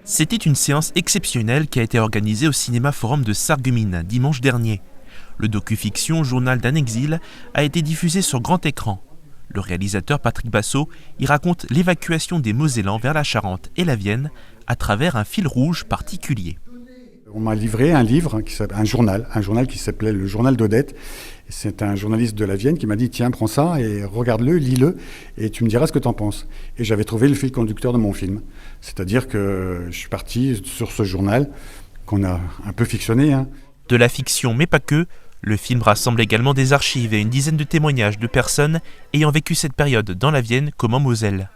C'était une séance exceptionnelle qui a été organisée au Cinéma Forum de Sarreguemines dimanche dernier. Le docu-fiction Journal d'un exil a été diffusé sur grand écran. Le réalisateur Patrick Basso y raconte l'évacuation des Mosellans vers la Charente et la Vienne à travers un fil rouge particulier. On m'a livré un livre, un journal qui s'appelait Le Journal d'Odette. C'est un journaliste de la Vienne qui m'a dit « Tiens, prends ça et regarde-le, lis-le et tu me diras ce que tu en penses ». Et j'avais trouvé le fil conducteur de mon film. C'est-à-dire que je suis parti sur ce journal qu'on a un peu fictionné. De la fiction, mais pas que, le film rassemble également des archives et une dizaine de témoignages de personnes ayant vécu cette période dans la Vienne comme en Moselle.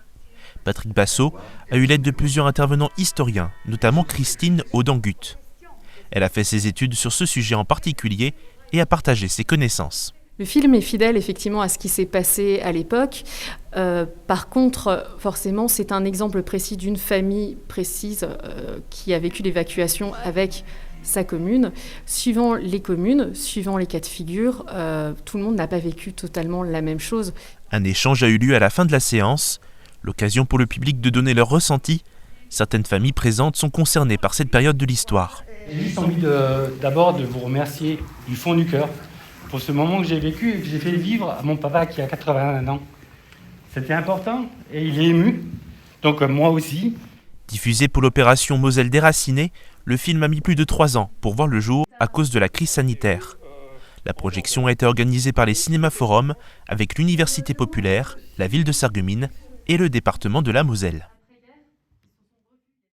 Patrick Basso a eu l'aide de plusieurs intervenants historiens, notamment Christine Audangut. Elle a fait ses études sur ce sujet en particulier et a partagé ses connaissances. Le film est fidèle effectivement à ce qui s'est passé à l'époque. Par contre, forcément, c'est un exemple précis d'une famille précise qui a vécu l'évacuation avec sa commune. Suivant les communes, suivant les cas de figure, tout le monde n'a pas vécu totalement la même chose. Un échange a eu lieu à la fin de la séance, l'occasion pour le public de donner leur ressenti. Certaines familles présentes sont concernées par cette période de l'histoire. J'ai juste envie d'abord de vous remercier du fond du cœur pour ce moment que j'ai vécu et que j'ai fait vivre à mon papa qui a 81 ans. C'était important et il est ému, donc moi aussi. Diffusé pour l'opération Moselle déracinée, le film a mis plus de 3 ans pour voir le jour à cause de la crise sanitaire. La projection a été organisée par les Cinéma Forum avec l'Université populaire, la ville de Sarreguemines et le département de la Moselle.